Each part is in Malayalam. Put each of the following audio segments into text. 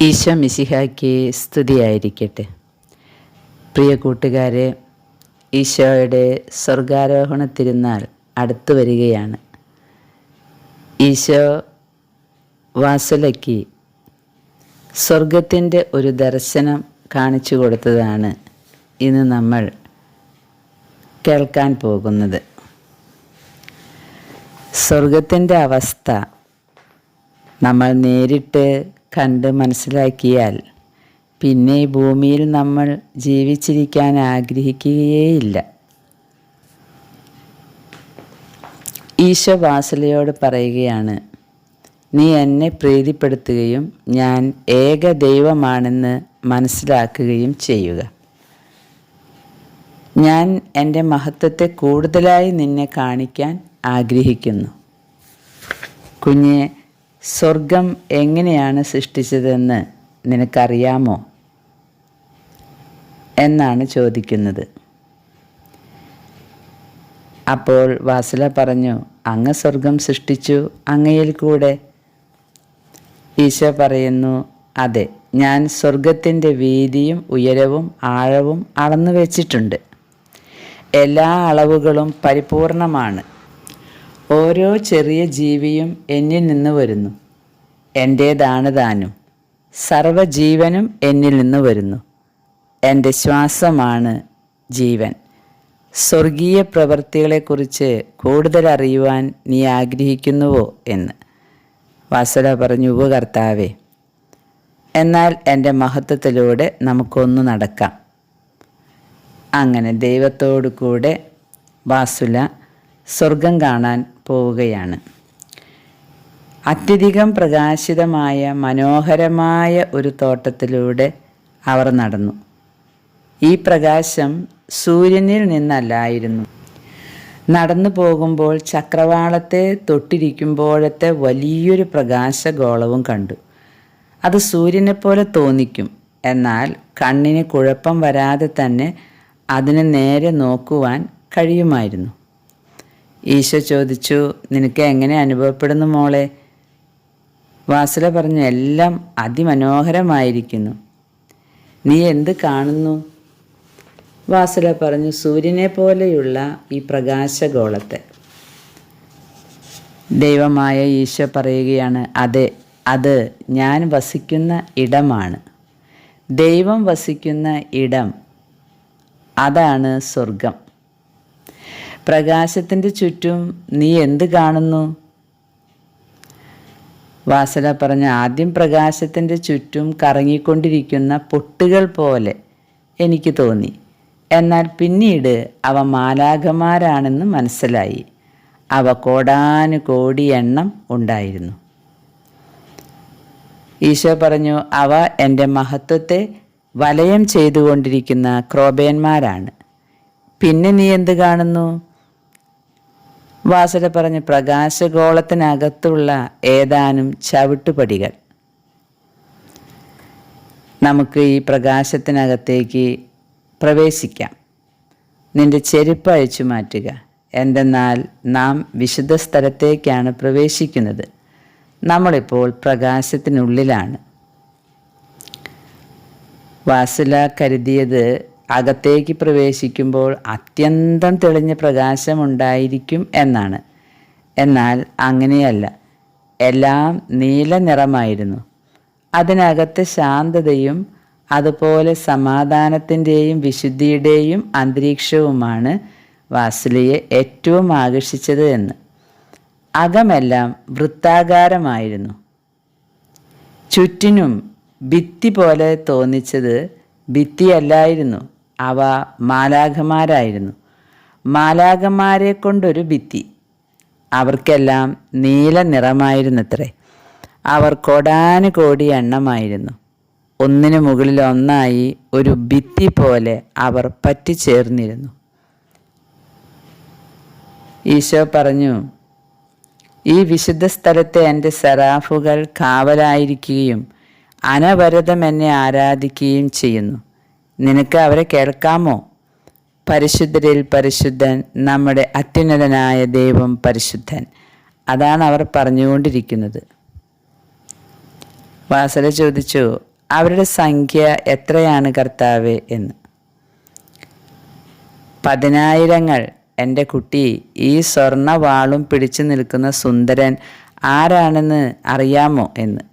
ഈശോ മിശിഹായ്ക്ക് സ്തുതിയായിരിക്കട്ടെ. പ്രിയ കൂട്ടുകാരെ, ഈശോയുടെ സ്വർഗാരോഹണ തിരുനാൾ അടുത്തു വരികയാണ്. ഈശോ വാസുലയ്ക്ക് സ്വർഗത്തിൻ്റെ ഒരു ദർശനം കാണിച്ചു കൊടുത്തതാണ് ഇന്ന് നമ്മൾ കേൾക്കാൻ പോകുന്നത്. സ്വർഗത്തിൻ്റെ അവസ്ഥ നമ്മൾ നേരിട്ട് കണ്ട് മനസ്സിലാക്കിയാൽ പിന്നെ ഈ ഭൂമിയിൽ നമ്മൾ ജീവിച്ചിരിക്കാൻ ആഗ്രഹിക്കുകയേയില്ല. ഈശോ വാസുലയോട് പറയുകയാണ്, നീ എന്നെ പ്രീതിപ്പെടുത്തുകയും ഞാൻ ഏക ദൈവമാണെന്ന് മനസ്സിലാക്കുകയും ചെയ്യുക. ഞാൻ എൻ്റെ മഹത്വത്തെ കൂടുതലായി നിന്നെ കാണിക്കാൻ ആഗ്രഹിക്കുന്നു. കുഞ്ഞെ, സ്വർഗം എങ്ങനെയാണ് സൃഷ്ടിച്ചതെന്ന് നിനക്കറിയാമോ എന്നാണ് ചോദിക്കുന്നത്. അപ്പോൾ വാസുല പറഞ്ഞു, അങ്ങ് സ്വർഗം സൃഷ്ടിച്ചു, അങ്ങയിൽ കൂടെ. ഈശോ പറയുന്നു, അതെ, ഞാൻ സ്വർഗത്തിൻ്റെ വീതിയും ഉയരവും ആഴവും അളന്നു വെച്ചിട്ടുണ്ട്. എല്ലാ അളവുകളും പരിപൂർണമാണ്. ഓരോ ചെറിയ ജീവിയും എന്നിൽ നിന്ന് വരുന്നു, എൻ്റേതാണ് താനും. സർവ്വജീവനും എന്നിൽ നിന്ന് വരുന്നു, എൻ്റെ ശ്വാസമാണ് ജീവൻ. സ്വർഗീയ പ്രവൃത്തികളെക്കുറിച്ച് കൂടുതൽ അറിയുവാൻ നീ ആഗ്രഹിക്കുന്നുവോ എന്ന്. വാസുല പറഞ്ഞു, ഉവ്വ് കർത്താവേ, എന്നാൽ എൻ്റെ മഹത്വത്തിലൂടെ നമുക്കൊന്നു നടക്കാം. അങ്ങനെ ദൈവത്തോടു കൂടെ വാസുല സ്വർഗം കാണാൻ പോവുകയാണ്. അത്യധികം പ്രകാശിതമായ മനോഹരമായ ഒരു തോട്ടത്തിലൂടെ അവർ നടന്നു. ഈ പ്രകാശം സൂര്യനിൽ നിന്നല്ലായിരുന്നു. നടന്നു പോകുമ്പോൾ ചക്രവാളത്തെ തൊട്ടിരിക്കുമ്പോഴത്തെ വലിയൊരു പ്രകാശഗോളവും കണ്ടു. അത് സൂര്യനെപ്പോലെ തോന്നിക്കും, എന്നാൽ കണ്ണിന് കുഴപ്പം വരാതെ തന്നെ അതിന് നേരെ നോക്കുവാൻ കഴിയുമായിരുന്നു. ഈശോ ചോദിച്ചു, നിനക്ക് എങ്ങനെ അനുഭവപ്പെടുന്നു മോളെ? വാസുല പറഞ്ഞു, എല്ലാം അതിമനോഹരമായിരിക്കുന്നു. നീ എന്ത് കാണുന്നു? വാസുല പറഞ്ഞു, സൂര്യനെ പോലെയുള്ള ഈ പ്രകാശഗോളത്തെ. ദൈവമായ ഈശോ പറയുകയാണ്, അതെ, അത് ഞാൻ വസിക്കുന്ന ഇടമാണ്. ദൈവം വസിക്കുന്ന ഇടം, അതാണ് സ്വർഗം. പ്രകാശത്തിൻ്റെ ചുറ്റും നീ എന്ത് കാണുന്നു? വാസുല പറഞ്ഞ, ആദ്യം പ്രകാശത്തിൻ്റെ ചുറ്റും കറങ്ങിക്കൊണ്ടിരിക്കുന്ന പൊട്ടുകൾ പോലെ എനിക്ക് തോന്നി. എന്നാൽ പിന്നീട് അവ മാലാഖമാരാണെന്ന് മനസ്സിലായി. അവ കോടാനുകോടി എണ്ണം ഉണ്ടായിരുന്നു. ഈശോ പറഞ്ഞു, അവ എൻ്റെ മഹത്വത്തെ വലയം ചെയ്തുകൊണ്ടിരിക്കുന്ന ക്രോബേന്മാരാണ്. പിന്നെ നീ എന്ത് കാണുന്നു? വാസുല പറഞ്ഞു, പ്രകാശഗോളത്തിനകത്തുള്ള ഏതാനും ചവിട്ടുപടികൾ. നമുക്ക് ഈ പ്രകാശത്തിനകത്തേക്ക് പ്രവേശിക്കാം. നിന്റെ ചെരുപ്പ് അഴിച്ചു മാറ്റുക, എന്തെന്നാൽ നാം വിശുദ്ധ സ്ഥലത്തേക്കാണ് പ്രവേശിക്കുന്നത്. നമ്മളിപ്പോൾ പ്രകാശത്തിനുള്ളിലാണ്. വാസുല കരുതിയത് അകത്തേക്ക് പ്രവേശിക്കുമ്പോൾ അത്യന്തം തെളിഞ്ഞ പ്രകാശമുണ്ടായിരിക്കും എന്നാണ്. എന്നാൽ അങ്ങനെയല്ല, എല്ലാം നീല നിറമായിരുന്നു. അതിനകത്ത് ശാന്തതയും അതുപോലെ സമാധാനത്തിൻ്റെയും വിശുദ്ധിയുടെയും അന്തരീക്ഷവുമാണ് വാസുലയെ ഏറ്റവും ആകർഷിച്ചത് എന്ന്. അകമെല്ലാം വൃത്താകാരമായിരുന്നു. ചുറ്റിനും ഭിത്തി പോലെ തോന്നിച്ചത് ഭിത്തിയല്ലായിരുന്നു, അവ മാലാഖമാരായിരുന്നു. മാലാഖമാരെ കൊണ്ടൊരു ഭിത്തി. അവർക്കെല്ലാം നീല നിറമായിരുന്നത്രേ. അവർ കോടാനുകോടി എണ്ണമായിരുന്നു. ഒന്നിനു മുകളിൽ ഒന്നായി ഒരു ഭിത്തി പോലെ അവർ പറ്റിച്ചേർന്നിരുന്നു. ഈശോ പറഞ്ഞു, ഈ വിശുദ്ധ സ്ഥലത്തെ എൻ്റെ സെറാഫുകൾ കാവലായിരിക്കുകയും അനവരതം എന്നെ ആരാധിക്കുകയും ചെയ്യുന്നു. നിനക്ക് അവരെ കേൾക്കാമോ? പരിശുദ്ധരിൽ പരിശുദ്ധൻ, നമ്മുടെ അത്യുന്നതനായ ദൈവം പരിശുദ്ധൻ. അതാണ് അവർ പറഞ്ഞുകൊണ്ടിരിക്കുന്നത്. വാസുല ചോദിച്ചു, അവരുടെ സംഖ്യ എത്രയാണ് കർത്താവേ എന്ന്. 10,000 എൻ്റെ കുട്ടി. ഈ സ്വർണവാളും പിടിച്ചു നിൽക്കുന്ന സുന്ദരൻ ആരാണെന്ന് അറിയാമോ എന്ന്.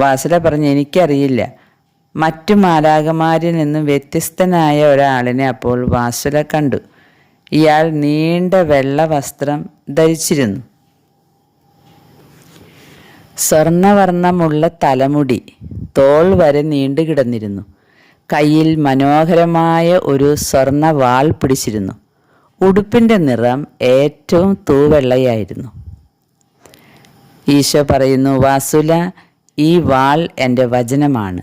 വാസുല പറഞ്ഞു, എനിക്കറിയില്ല. മറ്റു മാലാഖമാരിൽ നിന്നും വ്യത്യസ്തനായ ഒരാളിനെ അപ്പോൾ വാസുല കണ്ടു. ഇയാൾ നീണ്ട വെള്ള വസ്ത്രം ധരിച്ചിരുന്നു. സ്വർണവർണ്ണമുള്ള തലമുടി തോൾ വരെ നീണ്ടുകിടന്നിരുന്നു. കയ്യിൽ മനോഹരമായ ഒരു സ്വർണ വാൾ പിടിച്ചിരുന്നു. ഉടുപ്പിൻ്റെ നിറം ഏറ്റവും തൂവെള്ളയായിരുന്നു. ഈശോ പറയുന്നു, വാസുല, ഈ വാൾ എൻ്റെ വചനമാണ്.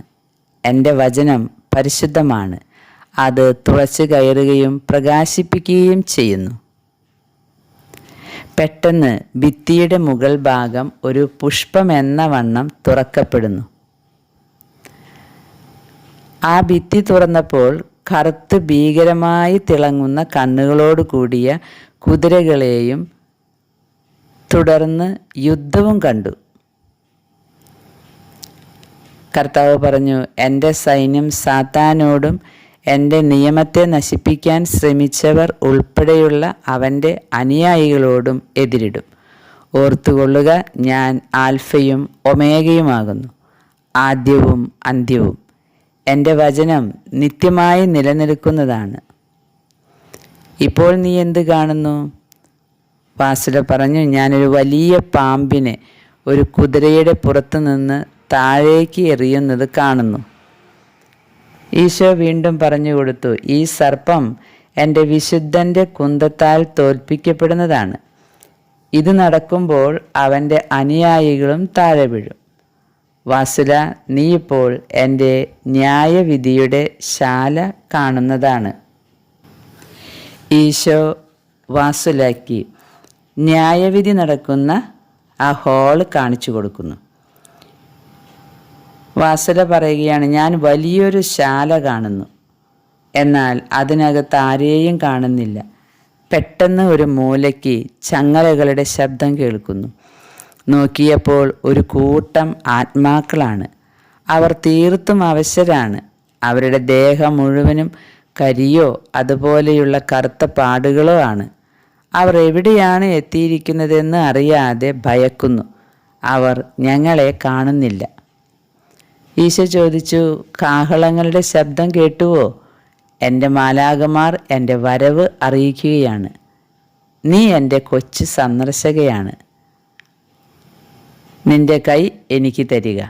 എൻ്റെ വചനം പരിശുദ്ധമാണ്. അത് തുളച്ചു കയറുകയും പ്രകാശിപ്പിക്കുകയും ചെയ്യുന്നു. പെട്ടെന്ന് ഭിത്തിയുടെ മുകൾ ഭാഗം ഒരു പുഷ്പമെന്ന വണ്ണം തുറക്കപ്പെടുന്നു. ആ ഭിത്തി തുറന്നപ്പോൾ കറുത്ത് ഭീകരമായി തിളങ്ങുന്ന കണ്ണുകളോട് കൂടിയ കുതിരകളെയും തുടർന്ന് യുദ്ധവും കണ്ടു. കർത്താവ് പറഞ്ഞു, എൻ്റെ സൈന്യം സാത്താനോടും എൻ്റെ നിയമത്തെ നശിപ്പിക്കാൻ ശ്രമിച്ചവർ ഉൾപ്പെടെയുള്ള അവൻ്റെ അനുയായികളോടും എതിരിടും. ഓർത്തുകൊള്ളുക, ഞാൻ ആൽഫയും ഒമേഗയുമാകുന്നു, ആദ്യവും അന്ത്യവും. എൻ്റെ വചനം നിത്യമായി നിലനിൽക്കുന്നതാണ്. ഇപ്പോൾ നീ എന്ത് കാണുന്നു? വാസുല പറഞ്ഞു, ഞാനൊരു വലിയ പാമ്പിനെ ഒരു കുതിരയുടെ പുറത്തു നിന്ന് താഴേക്ക് എറിയുന്നത് കാണുന്നു. ഈശോ വീണ്ടും പറഞ്ഞു കൊടുത്തു, ഈ സർപ്പം എൻ്റെ വിശുദ്ധൻ്റെ കുന്തത്താൽ തോൽപ്പിക്കപ്പെടുന്നതാണ്. ഇത് നടക്കുമ്പോൾ അവൻ്റെ അനുയായികളും താഴെ വീഴും. വാസുല, നീ ഇപ്പോൾ എൻ്റെ ന്യായവിധിയുടെ ശാല കാണുന്നതാണ്. ഈശോ വാസുലയ്ക്ക് ന്യായവിധി നടക്കുന്ന ആ ഹാള് കാണിച്ചു കൊടുക്കുന്നു. വാസുല പറയുകയാണ്, ഞാൻ വലിയൊരു ശാല കാണുന്നു, എന്നാൽ അതിനകത്ത് ആരെയും കാണുന്നില്ല. പെട്ടെന്ന് ഒരു മൂലയ്ക്ക് ചങ്ങലകളുടെ ശബ്ദം കേൾക്കുന്നു. നോക്കിയപ്പോൾ ഒരു കൂട്ടം ആത്മാക്കളാണ്. അവർ തീർത്തും അവശരാണ്. അവരുടെ ദേഹം മുഴുവനും കരിയോ അതുപോലെയുള്ള കറുത്ത പാടുകളോ ആണ്. അവർ എവിടെയാണ് എത്തിയിരിക്കുന്നതെന്ന് അറിയാതെ ഭയക്കുന്നു. അവർ ഞങ്ങളെ കാണുന്നില്ല. ഈശോ ചോദിച്ചു, കാഹളങ്ങളുടെ ശബ്ദം കേട്ടുവോ? എൻ്റെ മാലാഖമാർ എൻ്റെ വരവ് അറിയിക്കുകയാണ്. നീ എൻ്റെ കൊച്ചു സന്ദർശകയാണ്. നിന്റെ കൈ എനിക്ക് തരിക.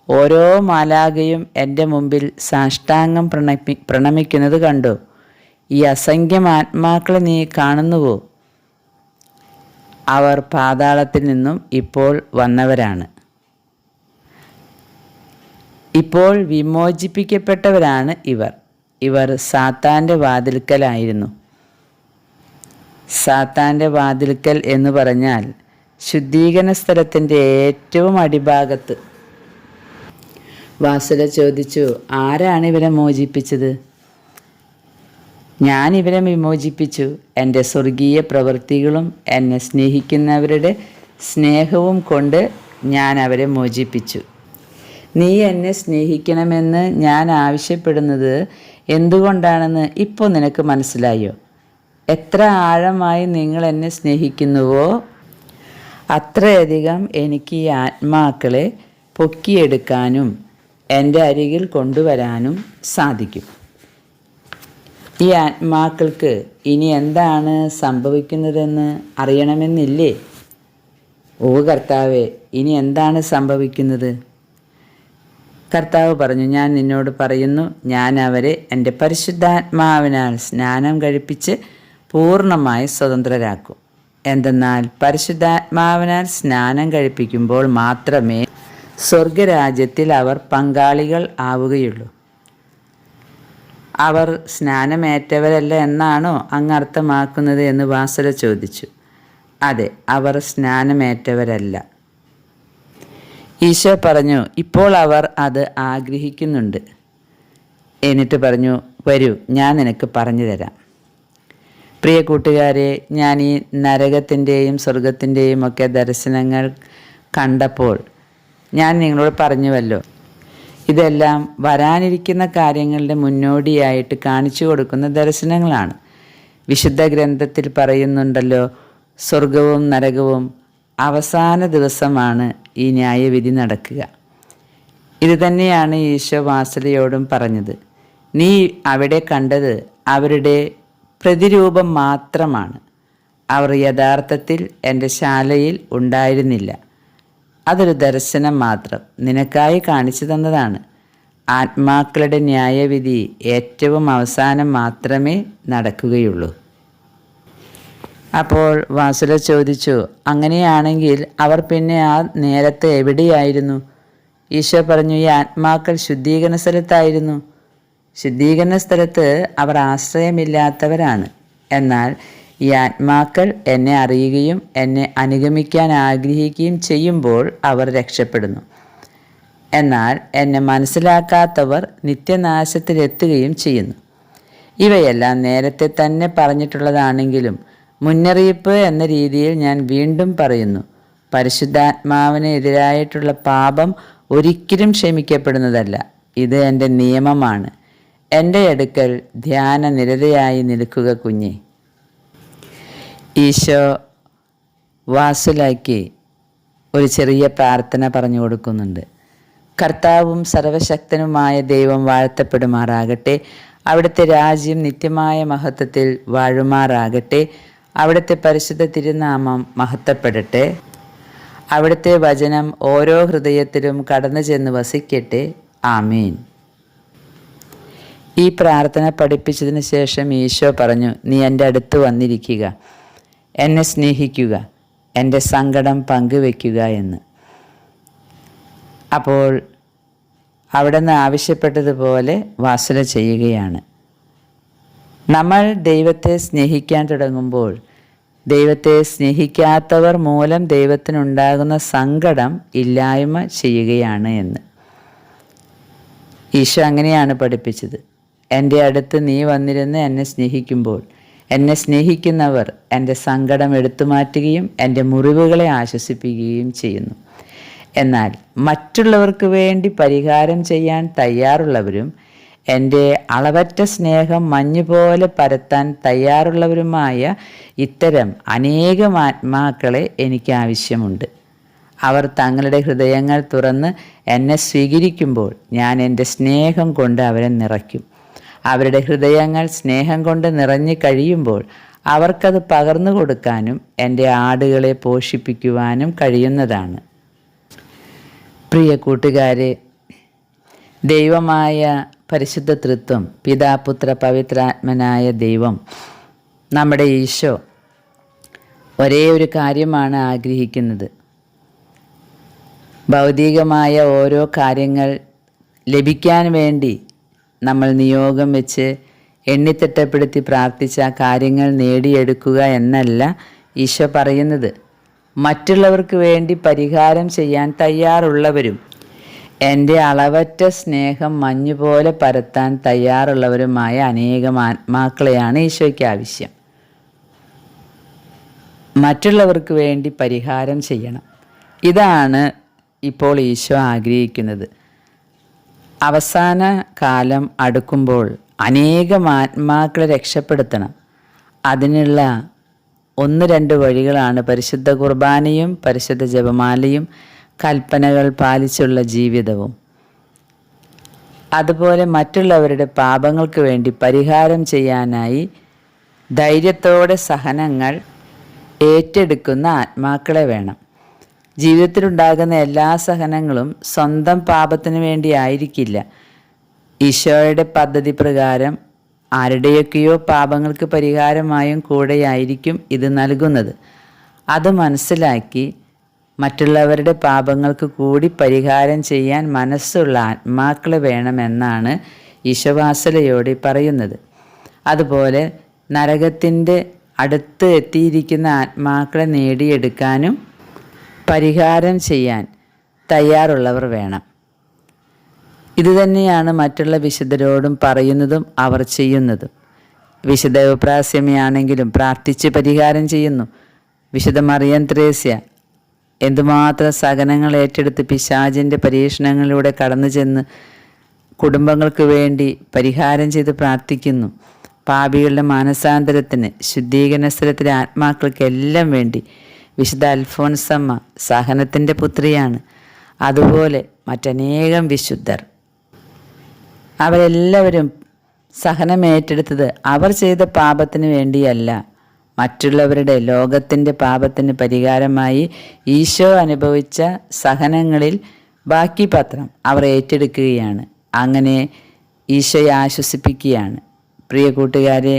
ഓരോ മാലാഖയും എൻ്റെ മുമ്പിൽ സാഷ്ടാംഗം പ്രണമിക്കുന്നത് കണ്ടോ? ഈ അസംഖ്യം ആത്മാക്കളെ നീ കാണുന്നുവോ? അവർ പാതാളത്തിൽ നിന്നും ഇപ്പോൾ വന്നവരാണ്. ഇപ്പോൾ വിമോചിപ്പിക്കപ്പെട്ടവരാണ് ഇവർ. ഇവർ സാത്താൻ്റെ വാതിൽക്കലായിരുന്നു. സാത്താൻ്റെ വാതിൽക്കൽ എന്ന് പറഞ്ഞാൽ ശുദ്ധീകരണ സ്ഥലത്തിൻ്റെ ഏറ്റവും അടിഭാഗത്ത്. വാസുല ചോദിച്ചു, ആരാണ് ഇവരെ മോചിപ്പിച്ചത്? ഞാൻ ഇവരെ വിമോചിപ്പിച്ചു. എൻ്റെ സ്വർഗീയ പ്രവൃത്തികളും എന്നെ സ്നേഹിക്കുന്നവരുടെ സ്നേഹവും കൊണ്ട് ഞാൻ അവരെ മോചിപ്പിച്ചു. നീ എന്നെ സ്നേഹിക്കണമെന്ന് ഞാൻ ആവശ്യപ്പെടുന്നത് എന്തുകൊണ്ടാണെന്ന് ഇപ്പോൾ നിനക്ക് മനസ്സിലായോ? എത്ര ആഴമായി നിങ്ങൾ എന്നെ സ്നേഹിക്കുന്നുവോ അത്രയധികം എനിക്ക് ഈ ആത്മാക്കളെ പൊക്കിയെടുക്കാനും എൻ്റെ അരികിൽ കൊണ്ടുവരാനും സാധിക്കും. ഈ ആത്മാക്കൾക്ക് ഇനി എന്താണ് സംഭവിക്കുന്നതെന്ന് അറിയണമെന്നില്ലേ? ഓ കർത്താവേ, ഇനി എന്താണ് സംഭവിക്കുന്നത്? കർത്താവ് പറഞ്ഞു, ഞാൻ നിന്നോട് പറയുന്നു, ഞാൻ അവരെ എൻ്റെ പരിശുദ്ധാത്മാവിനാൽ സ്നാനം കഴിപ്പിച്ച് പൂർണ്ണമായി സ്വതന്ത്രരാക്കും. എന്തെന്നാൽ പരിശുദ്ധാത്മാവിനാൽ സ്നാനം കഴിപ്പിക്കുമ്പോൾ മാത്രമേ സ്വർഗരാജ്യത്തിൽ അവർ പങ്കാളികൾ ആവുകയുള്ളൂ. അവർ സ്നാനമേറ്റവരല്ല എന്നാണോ അങ്ങ് അർത്ഥമാക്കുന്നത് എന്ന് വാസുല ചോദിച്ചു. അതെ, അവർ സ്നാനമേറ്റവരല്ല. ഈശോ പറഞ്ഞു, ഇപ്പോൾ അവർ അത് ആഗ്രഹിക്കുന്നുണ്ട്. എന്നിട്ട് പറഞ്ഞു, വരൂ, ഞാൻ നിനക്ക് പറഞ്ഞു തരാം. പ്രിയ കൂട്ടുകാരെ, ഞാൻ ഈ നരകത്തിൻ്റെയും സ്വർഗത്തിൻ്റെയും ഒക്കെ ദർശനങ്ങൾ കണ്ടപ്പോൾ ഞാൻ നിങ്ങളോട് പറഞ്ഞുവല്ലോ. ഇതെല്ലാം വരാനിരിക്കുന്ന കാര്യങ്ങളുടെ മുന്നോടിയായിട്ട് കാണിച്ചു കൊടുക്കുന്ന ദർശനങ്ങളാണ്. വിശുദ്ധ ഗ്രന്ഥത്തിൽ പറയുന്നുണ്ടല്ലോ, സ്വർഗവും നരകവും അവസാന ദിവസമാണ് ഈ ന്യായവിധി നടക്കുക. ഇത് തന്നെയാണ് ഈശോ വാത്സല്യയോടും പറഞ്ഞത്. നീ അവിടെ കണ്ടത് അവരുടെ പ്രതിരൂപം മാത്രമാണ്. അവർ യഥാർത്ഥത്തിൽ എൻ്റെ ശാലയിൽ ഉണ്ടായിരുന്നില്ല. അതൊരു ദർശനം മാത്രം, നിനക്കായി കാണിച്ചു തന്നതാണ്. ആത്മാക്കളുടെ ന്യായവിധി ഏറ്റവും അവസാനം മാത്രമേ നടക്കുകയുള്ളൂ. അപ്പോൾ വാസുല ചോദിച്ചു, അങ്ങനെയാണെങ്കിൽ അവർ പിന്നെ ആ നേരത്തെ എവിടെയായിരുന്നു? ഈശോ പറഞ്ഞു, ഈ ആത്മാക്കൾ ശുദ്ധീകരണ സ്ഥലത്തായിരുന്നു. ശുദ്ധീകരണ സ്ഥലത്ത് അവർ ആശ്രയമില്ലാത്തവരാണ്. എന്നാൽ ഈ ആത്മാക്കൾ എന്നെ അറിയുകയും എന്നെ അനുഗമിക്കാൻ ആഗ്രഹിക്കുകയും ചെയ്യുമ്പോൾ അവർ രക്ഷപ്പെടുന്നു. എന്നാൽ എന്നെ മനസ്സിലാക്കാത്തവർ നിത്യനാശത്തിലെത്തുകയും ചെയ്യുന്നു. ഇവയെല്ലാം നേരത്തെ തന്നെ പറഞ്ഞിട്ടുള്ളതാണെങ്കിലും മുന്നറിയിപ്പ് എന്ന രീതിയിൽ ഞാൻ വീണ്ടും പറയുന്നു. പരിശുദ്ധാത്മാവിന് എതിരായിട്ടുള്ള പാപം ഒരിക്കലും ക്ഷമിക്കപ്പെടുന്നതല്ല. ഇത് എൻ്റെ നിയമമാണ്. എൻ്റെ അടുക്കൽ ധ്യാന നിരതയായി നിൽക്കുക കുഞ്ഞെ. ഈശോ വാസുലാക്കി ഒരു ചെറിയ പ്രാർത്ഥന പറഞ്ഞു കൊടുക്കുന്നുണ്ട്. കർത്താവും സർവശക്തനുമായ ദൈവം വാഴ്ത്തപ്പെടുമാറാകട്ടെ. അവിടുത്തെ രാജ്യം നിത്യമായ മഹത്വത്തിൽ വാഴുമാറാകട്ടെ. അവിടുത്തെ പരിശുദ്ധ തിരുനാമം മഹത്വപ്പെടട്ടെ. അവിടുത്തെ വചനം ഓരോ ഹൃദയത്തിലും കടന്നു ചെന്ന് വസിക്കട്ടെ. ആമീൻ. ഈ പ്രാർത്ഥന പഠിപ്പിച്ചതിന് ശേഷം ഈശോ പറഞ്ഞു, നീ എൻ്റെ അടുത്ത് വന്നിരിക്കുക, എന്നെ സ്നേഹിക്കുക, എൻ്റെ സങ്കടം പങ്കുവെക്കുക എന്ന്. അപ്പോൾ അവിടെ നിന്ന് ആവശ്യപ്പെട്ടതുപോലെ വാസുല ചെയ്യുകയാണ്. നമ്മൾ ദൈവത്തെ സ്നേഹിക്കാൻ തുടങ്ങുമ്പോൾ ദൈവത്തെ സ്നേഹിക്കാത്തവർ മൂലം ദൈവത്തിനുണ്ടാകുന്ന സങ്കടം ഇല്ലായ്മ ചെയ്യുകയാണ് എന്ന് ഈശോ അങ്ങനെയാണ് പഠിപ്പിച്ചത്. എൻ്റെ അടുത്ത് നീ വന്നിരുന്ന് എന്നെ സ്നേഹിക്കുമ്പോൾ എന്നെ സ്നേഹിക്കുന്നവർ എൻ്റെ സങ്കടം എടുത്തു മാറ്റുകയും എൻ്റെ മുറിവുകളെ ആശ്വസിപ്പിക്കുകയും ചെയ്യുന്നു. എന്നാൽ മറ്റുള്ളവർക്ക് വേണ്ടി പരിഹാരം ചെയ്യാൻ തയ്യാറുള്ളവരും എൻ്റെ അളവറ്റ സ്നേഹം മഞ്ഞുപോലെ പരത്താൻ തയ്യാറുള്ളവരുമായ ഇത്തരം അനേകം ആത്മാക്കളെ എനിക്ക് ആവശ്യമുണ്ട്. അവർ തങ്ങളുടെ ഹൃദയങ്ങൾ തുറന്ന് എന്നെ സ്വീകരിക്കുമ്പോൾ ഞാൻ എൻ്റെ സ്നേഹം കൊണ്ട് അവരെ നിറയ്ക്കും. അവരുടെ ഹൃദയങ്ങൾ സ്നേഹം കൊണ്ട് നിറഞ്ഞു കഴിയുമ്പോൾ അവർക്കത് പകർന്നു കൊടുക്കാനും എൻ്റെ ആടുകളെ പോഷിപ്പിക്കുവാനും കഴിയുന്നതാണ്. പ്രിയ കൂട്ടുകാരെ, ദൈവമായ പരിശുദ്ധ തൃത്വം, പിതാപുത്ര പവിത്രാത്മനായ ദൈവം, നമ്മുടെ ഈശോ ഒരേ ഒരു കാര്യമാണ് ആഗ്രഹിക്കുന്നത്. ഭൗതികമായ ഓരോ കാര്യങ്ങൾ ലഭിക്കാൻ വേണ്ടി നമ്മൾ നിയോഗം വെച്ച് എണ്ണിത്തിട്ടപ്പെടുത്തി പ്രാർത്ഥിച്ച കാര്യങ്ങൾ നേടിയെടുക്കുക എന്നല്ല ഈശോ പറയുന്നത്. മറ്റുള്ളവർക്ക് വേണ്ടി പരിഹാരം ചെയ്യാൻ തയ്യാറുള്ളവരും എൻ്റെ അളവറ്റ സ്നേഹം മഞ്ഞുപോലെ പരത്താൻ തയ്യാറുള്ളവരുമായ അനേകം ആത്മാക്കളെയാണ് ഈശോയ്ക്ക് ആവശ്യം. മറ്റുള്ളവർക്ക് വേണ്ടി പരിഹാരം ചെയ്യണം. ഇതാണ് ഇപ്പോൾ ഈശോ ആഗ്രഹിക്കുന്നത്. അവസാന കാലം അടുക്കുമ്പോൾ അനേകം ആത്മാക്കളെ രക്ഷപ്പെടുത്തണം. അതിനുള്ള 1-2 വഴികളാണ് പരിശുദ്ധ കുർബാനയും പരിശുദ്ധ ജപമാലയും കൽപ്പനകൾ പാലിച്ചുള്ള ജീവിതവും. അതുപോലെ മറ്റുള്ളവരുടെ പാപങ്ങൾക്ക് വേണ്ടി പരിഹാരം ചെയ്യാനായി ധൈര്യത്തോടെ സഹനങ്ങൾ ഏറ്റെടുക്കുന്ന ആത്മാക്കളെ വേണം. ജീവിതത്തിലുണ്ടാകുന്ന എല്ലാ സഹനങ്ങളും സ്വന്തം പാപത്തിനു വേണ്ടി ആയിരിക്കില്ല. ഈശോയുടെ പദ്ധതി പ്രകാരം ആരുടെയൊക്കെയോ പാപങ്ങൾക്ക് പരിഹാരമായും കൂടെയായിരിക്കും ഇത് നൽകുന്നത്. അത് മനസ്സിലാക്കി മറ്റുള്ളവരുടെ പാപങ്ങൾക്ക് കൂടി പരിഹാരം ചെയ്യാൻ മനസ്സുള്ള ആത്മാക്കൾ വേണമെന്നാണ് ഈശോവാസലയോട് പറയുന്നത്. അതുപോലെ നരകത്തിൻ്റെ അടുത്ത് എത്തിയിരിക്കുന്ന ആത്മാക്കളെ നേടിയെടുക്കാനും പരിഹാരം ചെയ്യാൻ തയ്യാറുള്ളവർ വേണം. ഇതുതന്നെയാണ് മറ്റുള്ള വിശുദ്ധരോടും പറയുന്നതും അവർ ചെയ്യുന്നതും. വിശുദ്ധ എവ്പ്രാസ്യമയാണെങ്കിലും പ്രാർത്ഥിച്ച് പരിഹാരം ചെയ്യുന്നു. വിശുദ്ധ മറിയം ത്രേസ്യ എന്തുമാത്രം സഹനങ്ങൾ ഏറ്റെടുത്ത് പിശാചിൻ്റെ പരീക്ഷണങ്ങളിലൂടെ കടന്നു ചെന്ന് കുടുംബങ്ങൾക്ക് വേണ്ടി പരിഹാരം ചെയ്ത് പ്രാർത്ഥിക്കുന്നു. പാപികളുടെ മാനസാന്തരത്തിന്, ശുദ്ധീകരണ സ്ഥലത്തിലെ ആത്മാക്കൾക്കെല്ലാം വേണ്ടി വിശുദ്ധ അൽഫോൻസമ്മ സഹനത്തിൻ്റെ പുത്രിയാണ്. അതുപോലെ മറ്റനേകം വിശുദ്ധർ, അവരെല്ലാവരും സഹനമേറ്റെടുത്തത് അവർ ചെയ്ത പാപത്തിന് വേണ്ടിയല്ല, മറ്റുള്ളവരുടെ ലോകത്തിൻ്റെ പാപത്തിന് പരിഹാരമായി ഈശോ അനുഭവിച്ച സഹനങ്ങളിൽ ബാക്കി പത്രം അവർ ഏറ്റെടുക്കുകയാണ്. അങ്ങനെ ഈശോയെ ആശ്വസിപ്പിക്കുകയാണ്. പ്രിയ കൂട്ടുകാരെ,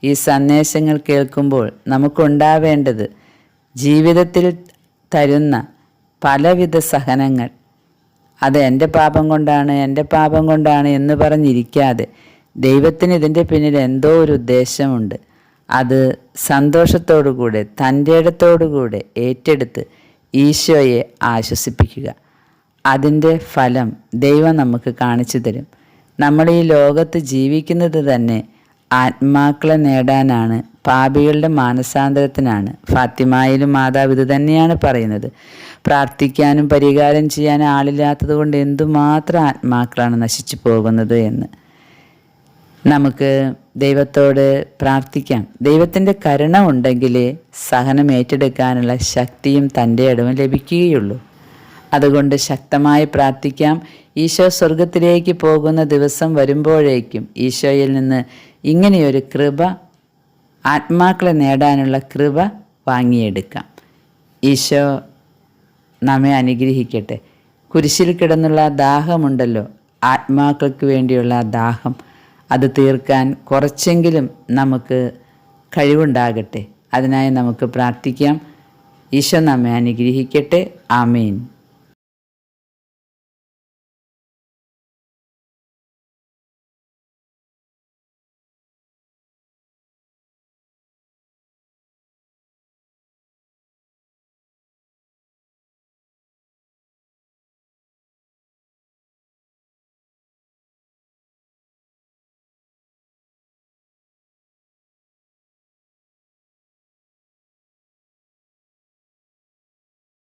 ഈ സന്ദേശങ്ങൾ കേൾക്കുമ്പോൾ നമുക്കുണ്ടാവേണ്ടത് ജീവിതത്തിൽ തരുന്ന പലവിധ സഹനങ്ങൾ, അത് എൻ്റെ പാപം കൊണ്ടാണ് എന്ന് പറഞ്ഞിരിക്കാതെ ദൈവത്തിന് ഇതിൻ്റെ പിന്നിൽ എന്തോ ഒരു ഉദ്ദേശമുണ്ട്. അത് സന്തോഷത്തോടുകൂടെ തൻ്റെ ഇടത്തോടുകൂടെ ഏറ്റെടുത്ത് ഈശോയെ ആശ്വസിപ്പിക്കുക. അതിൻ്റെ ഫലം ദൈവം നമുക്ക് കാണിച്ചു തരും. നമ്മൾ ഈ ലോകത്ത് ജീവിക്കുന്നത് തന്നെ ആത്മാക്കളെ നേടാനാണ്, പാപികളുടെ മാനസാന്തരത്തിനാണ്. ഫാത്തിമായിലും മാതാവ് ഇത് തന്നെയാണ് പറയുന്നത്. പ്രാർത്ഥിക്കാനും പരിഹാരം ചെയ്യാനും ആളില്ലാത്തത് കൊണ്ട് എന്തുമാത്രം ആത്മാക്കളാണ് നശിച്ചു പോകുന്നത് എന്ന്. നമുക്ക് ദൈവത്തോട് പ്രാർത്ഥിക്കാം. ദൈവത്തിൻ്റെ കരുണ ഉണ്ടെങ്കിലേ സഹനം ഏറ്റെടുക്കാനുള്ള ശക്തിയും തൻ്റെ ഇടവും ലഭിക്കുകയുള്ളൂ. അതുകൊണ്ട് ശക്തമായി പ്രാർത്ഥിക്കാം. ഈശോ സ്വർഗത്തിലേക്ക് പോകുന്ന ദിവസം വരുമ്പോഴേക്കും ഈശോയിൽ നിന്ന് ഇങ്ങനെയൊരു കൃപ, ആത്മാക്കളെ നേടാനുള്ള കൃപ വാങ്ങിയെടുക്കാം. ഈശോ നമ്മെ അനുഗ്രഹിക്കട്ടെ. കുരിശിൽ കിടന്നുള്ള ദാഹമുണ്ടല്ലോ, ആത്മാക്കൾക്ക് വേണ്ടിയുള്ള ദാഹം, അത് തീർക്കാൻ കുറച്ചെങ്കിലും നമുക്ക് കഴിവുണ്ടാകട്ടെ. അതിനായി നമുക്ക് പ്രാർത്ഥിക്കാം. ഈശോ നമ്മെ അനുഗ്രഹിക്കട്ടെ. ആമേൻ.